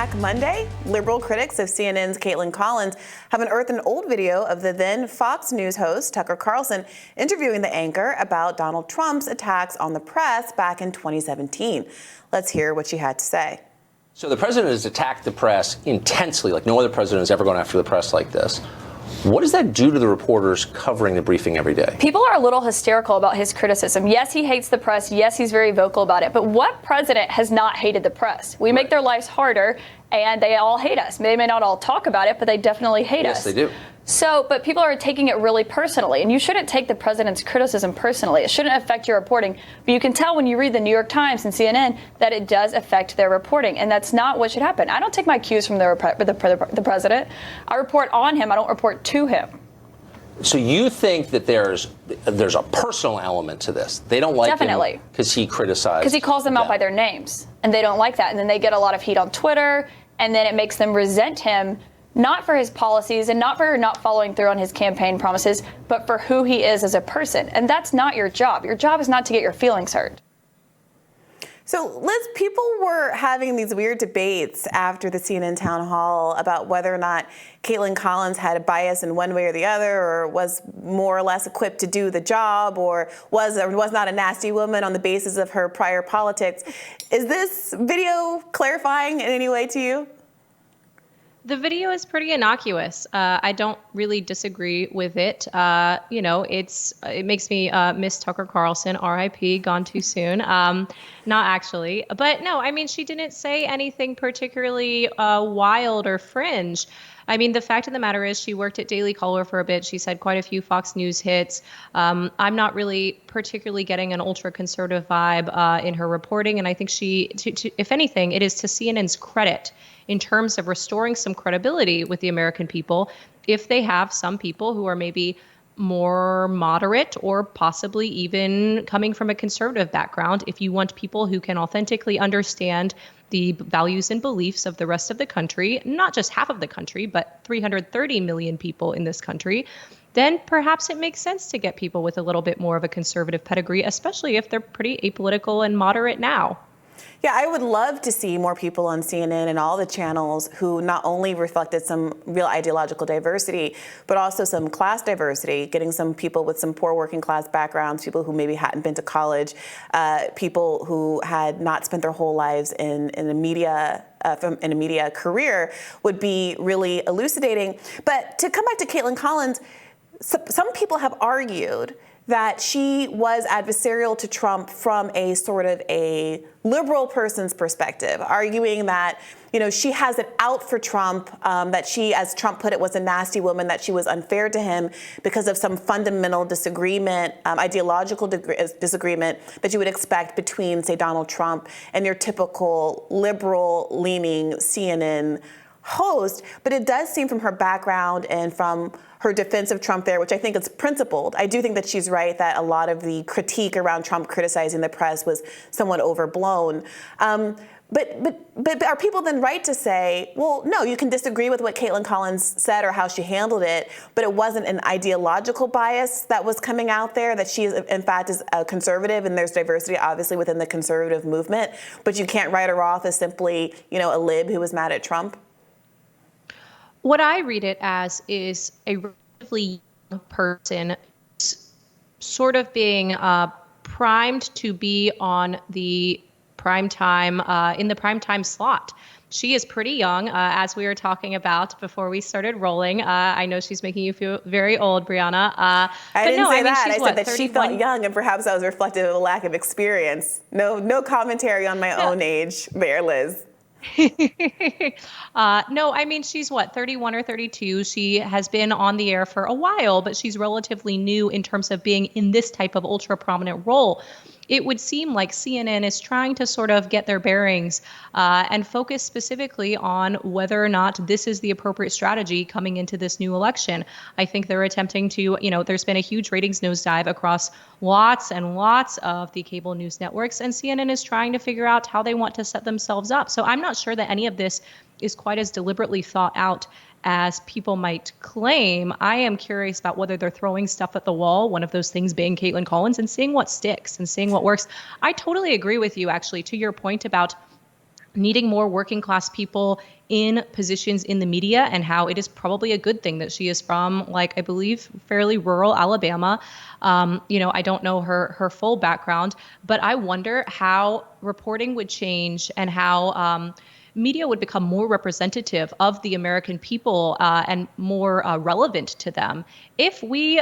Throwback Monday. Liberal critics of CNN's Kaitlan Collins have unearthed an old video of the then Fox News host Tucker Carlson interviewing the anchor about Donald Trump's attacks on the press back in 2017. Let's hear what she had to say. So the president has attacked the press intensely, like no other president has ever gone after the press like this. What does that do to the reporters covering the briefing every day? People are a little hysterical about his criticism. Yes, he hates the press. Yes, he's very vocal about it. But what president has not hated the press? We make their lives harder, and they all hate us. They may not all talk about it, but they definitely hate us. Yes, they do. So, but people are taking it really personally, and you shouldn't take the president's criticism personally. It shouldn't affect your reporting, but you can tell when you read the New York Times and CNN that it does affect their reporting, and that's not what should happen. I don't take my cues from the president. I report on him. I don't report to him. So you think that there's a personal element to this? They don't like him because he criticized. Because he calls them out by their names, and they don't like that, and then they get a lot of heat on Twitter, and then it makes them resent him. Not for his policies and not for not following through on his campaign promises, but for who he is as a person. And that's not your job. Your job is not to get your feelings hurt. So, Liz, people were having these weird debates after the CNN town hall about whether or not Kaitlan Collins had a bias in one way or the other, or was more or less equipped to do the job, or was not a nasty woman on the basis of her prior politics. Is this video clarifying in any way to you? The video is pretty innocuous. I don't really disagree with it. It makes me miss Tucker Carlson, R.I.P., gone too soon. Not actually. But no, I mean, she didn't say anything particularly wild or fringe. I mean, the fact of the matter is she worked at Daily Caller for a bit. She's had quite a few Fox News hits. I'm not really particularly getting an ultra-conservative vibe in her reporting. And I think if anything, it is to CNN's credit in terms of restoring some credibility with the American people if they have some people who are maybe more moderate or possibly even coming from a conservative background. If you want people who can authentically understand the values and beliefs of the rest of the country, not just half of the country, but 330 million people in this country, then perhaps it makes sense to get people with a little bit more of a conservative pedigree, especially if they're pretty apolitical and moderate now. Yeah, I would love to see more people on CNN and all the channels who not only reflected some real ideological diversity, but also some class diversity, getting some people with some poor working class backgrounds, people who maybe hadn't been to college, people who had not spent their whole lives in a media career would be really elucidating. But to come back to Kaitlan Collins, some people have argued that she was adversarial to Trump from a sort of a liberal person's perspective, arguing that, she has it out for Trump, that she, as Trump put it, was a nasty woman, that she was unfair to him because of some fundamental disagreement, ideological disagreement that you would expect between, say, Donald Trump and your typical liberal-leaning CNN host. But it does seem from her background and from her defense of Trump there, which I think is principled. I do think that she's right that a lot of the critique around Trump criticizing the press was somewhat overblown. But are people then right to say, well, no, you can disagree with what Kaitlan Collins said or how she handled it, but it wasn't an ideological bias that was coming out there, that she is, in fact, is a conservative, and there's diversity, obviously, within the conservative movement, but you can't write her off as simply, a lib who was mad at Trump? What I read it as is a relatively young person sort of being primed to be on the prime time, in the prime time slot. She is pretty young, as we were talking about before we started rolling. I know she's making you feel very old, Brianna. I didn't say that. I said that 31? She felt young, and perhaps that was reflective of a lack of experience. No commentary on my own age there, Liz. No, I mean, she's 31 or 32. She has been on the air for a while, but she's relatively new in terms of being in this type of ultra prominent role. It would seem like CNN is trying to sort of get their bearings and focus specifically on whether or not this is the appropriate strategy coming into this new election. I think they're attempting to, there's been a huge ratings nosedive across lots and lots of the cable news networks, and CNN is trying to figure out how they want to set themselves up. So I'm not sure that any of this is quite as deliberately thought out as people might claim. I am curious about whether they're throwing stuff at the wall, one of those things being Kaitlan Collins, and seeing what sticks and seeing what works. I totally agree with you, actually, to your point about needing more working class people in positions in the media, and how it is probably a good thing that she is from, like, I believe, fairly rural Alabama. I don't know her full background, but I wonder how reporting would change and how media would become more representative of the American people and more relevant to them if we,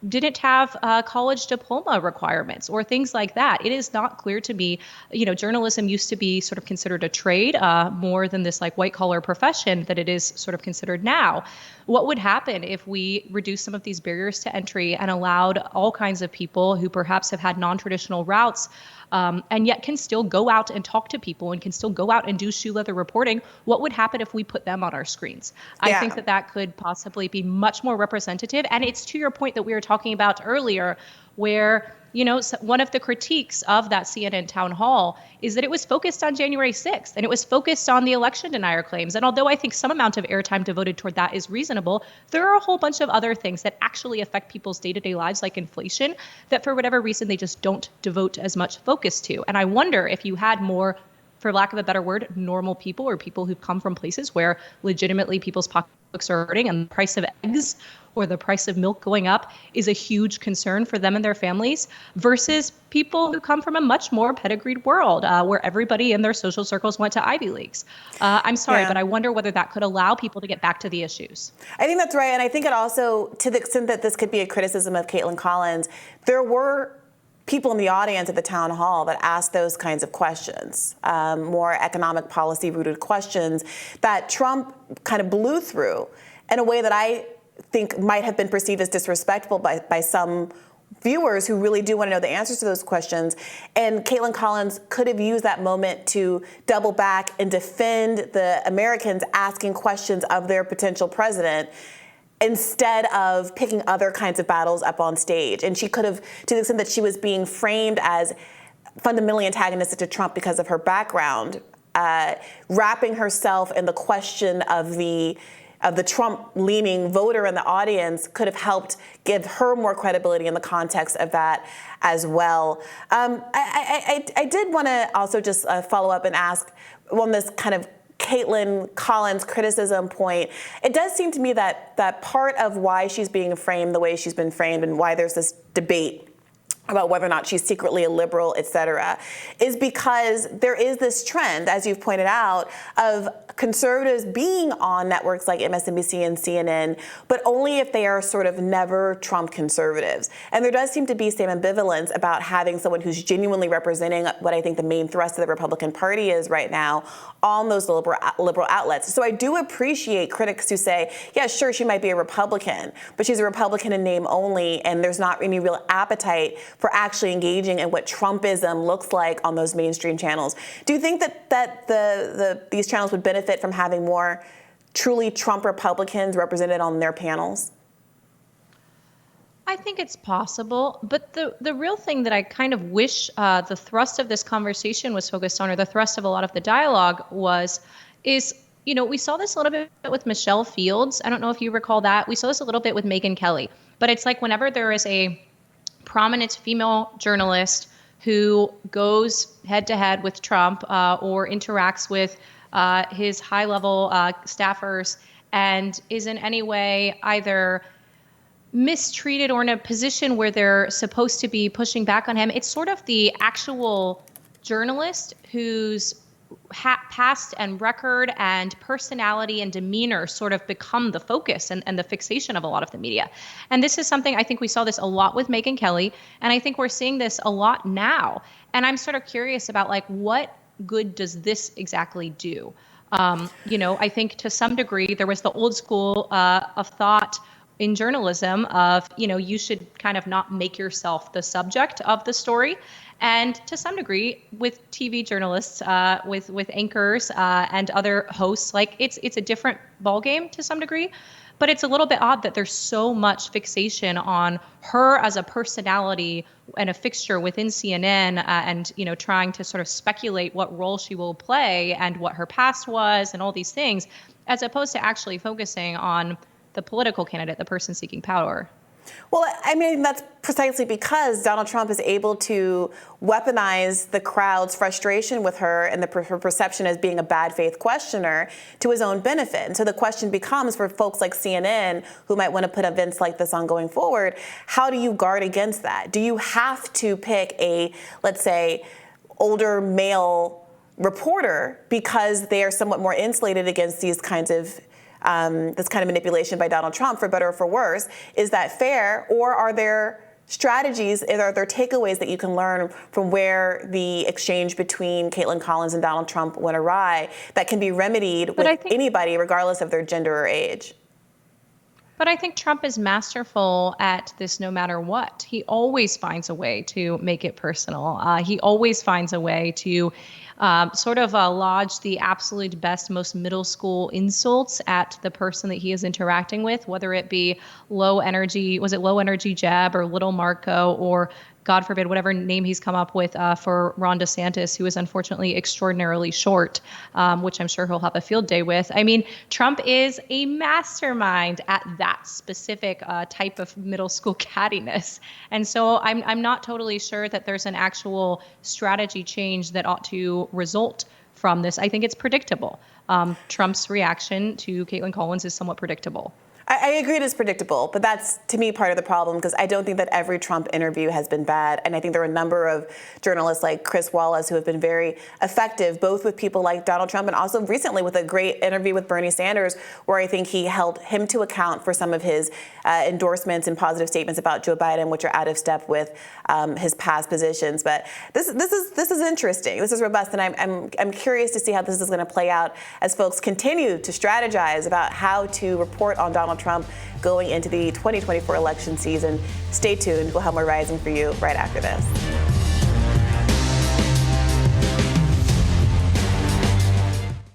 didn't have college diploma requirements or things like that. It is not clear to me. Journalism used to be sort of considered a trade more than this like white collar profession that it is sort of considered now. What would happen if we reduced some of these barriers to entry and allowed all kinds of people who perhaps have had non-traditional routes and yet can still go out and talk to people and can still go out and do shoe leather reporting? What would happen if we put them on our screens? I think that could possibly be much more representative. And it's to your point that we were talking about earlier, where one of the critiques of that CNN town hall is that it was focused on January 6th and it was focused on the election denier claims. And although I think some amount of airtime devoted toward that is reasonable, there are a whole bunch of other things that actually affect people's day-to-day lives, like inflation, that for whatever reason they just don't devote as much focus to. And I wonder if you had more, for lack of a better word, normal people or people who've come from places where legitimately people's pocketbooks are hurting and the price of eggs or the price of milk going up is a huge concern for them and their families, versus people who come from a much more pedigreed world where everybody in their social circles went to Ivy Leagues. I'm sorry, but I wonder whether that could allow people to get back to the issues. I think that's right. And I think it also, to the extent that this could be a criticism of Kaitlan Collins, there were people in the audience at the town hall that asked those kinds of questions, more economic policy rooted questions that Trump kind of blew through in a way that I think might have been perceived as disrespectful by some viewers who really do want to know the answers to those questions. And Kaitlan Collins could have used that moment to double back and defend the Americans asking questions of their potential president, instead of picking other kinds of battles up on stage. And she could have, to the extent that she was being framed as fundamentally antagonistic to Trump because of her background, wrapping herself in the question of the Trump-leaning voter in the audience could have helped give her more credibility in the context of that as well. I did want to also just follow up and ask on this kind of Kaitlan Collins criticism point. It does seem to me that part of why she's being framed the way she's been framed and why there's this debate about whether or not she's secretly a liberal, et cetera, is because there is this trend, as you've pointed out, of conservatives being on networks like MSNBC and CNN, but only if they are sort of never Trump conservatives. And there does seem to be some ambivalence about having someone who's genuinely representing what I think the main thrust of the Republican Party is right now on those liberal outlets. So I do appreciate critics who say, yeah, sure, she might be a Republican, but she's a Republican in name only, and there's not any real appetite for actually engaging in what Trumpism looks like on those mainstream channels. Do you think that these channels would benefit from having more truly Trump Republicans represented on their panels? I think it's possible, but the real thing that I kind of wish the thrust of this conversation was focused on, or the thrust of a lot of the dialogue is, we saw this a little bit with Michelle Fields. I don't know if you recall that. We saw this a little bit with Megyn Kelly. But it's like whenever there is a prominent female journalist who goes head to head with Trump or interacts with his high level staffers and is in any way either mistreated or in a position where they're supposed to be pushing back on him, it's sort of the actual journalist whose past and record and personality and demeanor sort of become the focus and the fixation of a lot of the media. And this is something, I think we saw this a lot with Megyn Kelly, and I think we're seeing this a lot now. And I'm sort of curious about like, what good does this exactly do? I think to some degree there was the old school of thought in journalism of, you should kind of not make yourself the subject of the story. And to some degree with TV journalists, with anchors and other hosts, like it's a different ballgame to some degree. But it's a little bit odd that there's so much fixation on her as a personality and a fixture within CNN and, trying to sort of speculate what role she will play and what her past was and all these things, as opposed to actually focusing on the political candidate, the person seeking power. Well, I mean, that's precisely because Donald Trump is able to weaponize the crowd's frustration with her and her perception as being a bad faith questioner to his own benefit. And so the question becomes for folks like CNN who might want to put events like this on going forward, how do you guard against that? Do you have to pick a, let's say, older male reporter because they are somewhat more insulated against these kinds of this kind of manipulation by Donald Trump, for better or for worse? Is that fair, or are there strategies, are there takeaways that you can learn from where the exchange between Kaitlan Collins and Donald Trump went awry that can be remedied with anybody, regardless of their gender or age? But I think Trump is masterful at this no matter what. He always finds a way to make it personal. He always finds a way to lodge the absolute best, most middle school insults at the person that he is interacting with, whether it be low energy Jeb or little Marco, or God forbid, whatever name he's come up with for Ron DeSantis, who is unfortunately extraordinarily short, which I'm sure he'll have a field day with. I mean, Trump is a mastermind at that specific type of middle school cattiness. And so I'm not totally sure that there's an actual strategy change that ought to result from this. I think it's predictable. Trump's reaction to Kaitlan Collins is somewhat predictable. I agree it is predictable, but that's, to me, part of the problem, because I don't think that every Trump interview has been bad. And I think there are a number of journalists like Chris Wallace who have been very effective, both with people like Donald Trump and also recently with a great interview with Bernie Sanders, where I think he held him to account for some of his endorsements and positive statements about Joe Biden, which are out of step with his past positions. But this is interesting. This is robust, and I'm curious to see how this is going to play out as folks continue to strategize about how to report on Donald Trump going into the 2024 election season. Stay tuned. We'll have more Rising for you right after this.